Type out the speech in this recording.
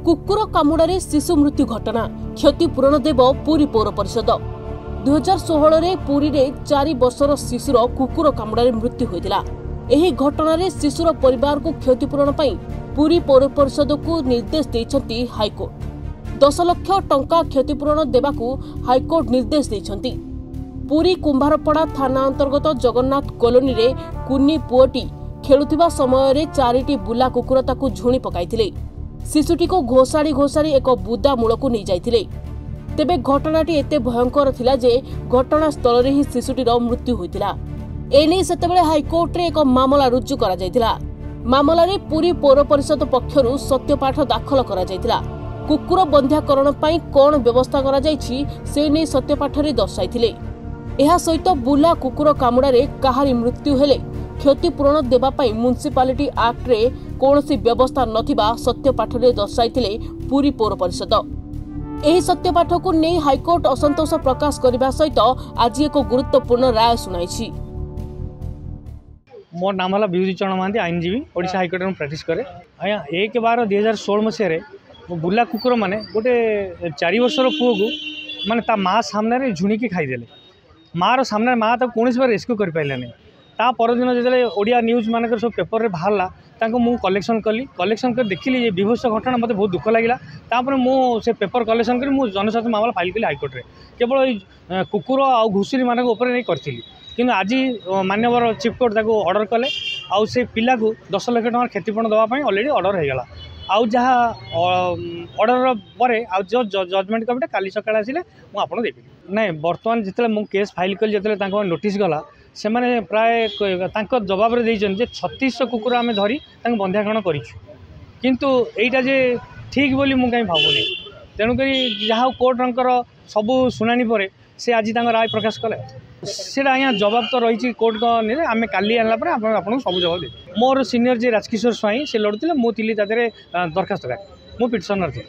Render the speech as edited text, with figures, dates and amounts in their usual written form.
कुकुर कामुड़े शिशु मृत्यु घटना क्षतिपूरण देव पुरी पौर परिषद 2016 रे पुरी रे 4 वर्षर शिशुर कुकुर कामुड़े मृत्यु होता। एही घटना रे शिशुर परिवार को क्षतिपूरण पाई पुरी पौर परिषद को निर्देश देइछंती हाईकोर्ट। 10 लाख टंका क्षतिपूरण देबाकू हाईकोर्ट निर्देश देइछंती। पुरी कुंभारपड़ा थाना अंतर्गत जगन्नाथ कॉलोनी रे कुन्नी पुओटी खेलुथिबा समय रे 4टी बुला कुकुर ताकू झुणी पकाइथिले। शिशुटी को घोषाड़ी घोषाड़ी एक बुदा मूल को नहीं जाइथिले। तेबे घटनाटी एते भयंकर थिला जे घटनास्थल रे ही शिशुटीर मृत्यु होइतिला। एने सेतेबेले हाईकोर्ट रे एक मामला रुजु करा जाइतिला। मामला रे पुरी पौर परिषद पक्षरु सत्यपाठ दाखल करा जाइतिला। कुकुर बंध्याकरण पई कोन व्यवस्था करा जाइछि से नै सत्यपाठ रे दर्शाइथिले। एहा सहित बुला कुकुर कामुड़ारे काहारी मृत्यु हेले क्षतिपूरण देबा पई म्युनिसिपालिटी एक्ट रे कोनोसी व्यवस्था नथिबा सत्यपाठ रे दर्शाइथिले पुरी पौर परिषद। एही सत्यपाठ को नै हाईकोर्ट असंतोष प्रकाश करबा सहित आज एक गुरुत्वपूर्ण राय सुनाइछि। मोर नाम है विभूति चरण महांती, आईनजीवी, ओडिशा हाईकोर्ट में प्रैक्टिस करे। आया 1/12/2016 मसीह बुला कुकुर माने गोटे 4 वर्षर पुओ को माने ता माँ सामने झुणिकी खाईदेले। माँ सामने माँ तक कौन रेस्क्यू कर पाइलानी। ता परदिन जो ओडिया न्यूज मानक सब पेपर रे बाहरला मु कलेक्शन कर देखिली ये विभत्स घटना मत बहुत दुख लगे। तापर से पेपर कलेक्शन कर जनस्वास्थ्य मामला फाइल कली हाईकोर्ट रे। केवल कुकुर आ घुषुरी मान नहीं करी कि आज मानवर चीफ कोर्ट ताको ऑर्डर कले आउ से पिला को 10 लाख टଙ୍କା क्षतिपूरण देवाई ऑलरेडी ऑर्डर हो गला। आउ जहाँ ऑर्डर पर जो जजमेंट कमिटी काली सकाଳେ आसिले मु आपन देबी। नहीं बर्तमान जिते मु केस फाइल कली जो नोटिस गला से माने प्राय जवाब रे 3600 कुकुर आम धरी बंध्याकरण करूँ। किंतु एटा जे ठीक बोली मु कहीं भावुनी। तेणुक जहाँ कोर्टर सबू शुणाणी पर से आज राय प्रकाश कले से आज्ञा जवाब तो रही कोर्ट को आम काली आनला आपको सब जवाब दे। मोर सीनियर जे राजकिशोर स्वाई से लड़ुते मुझे दरखास्त मु पिटिशनर थी।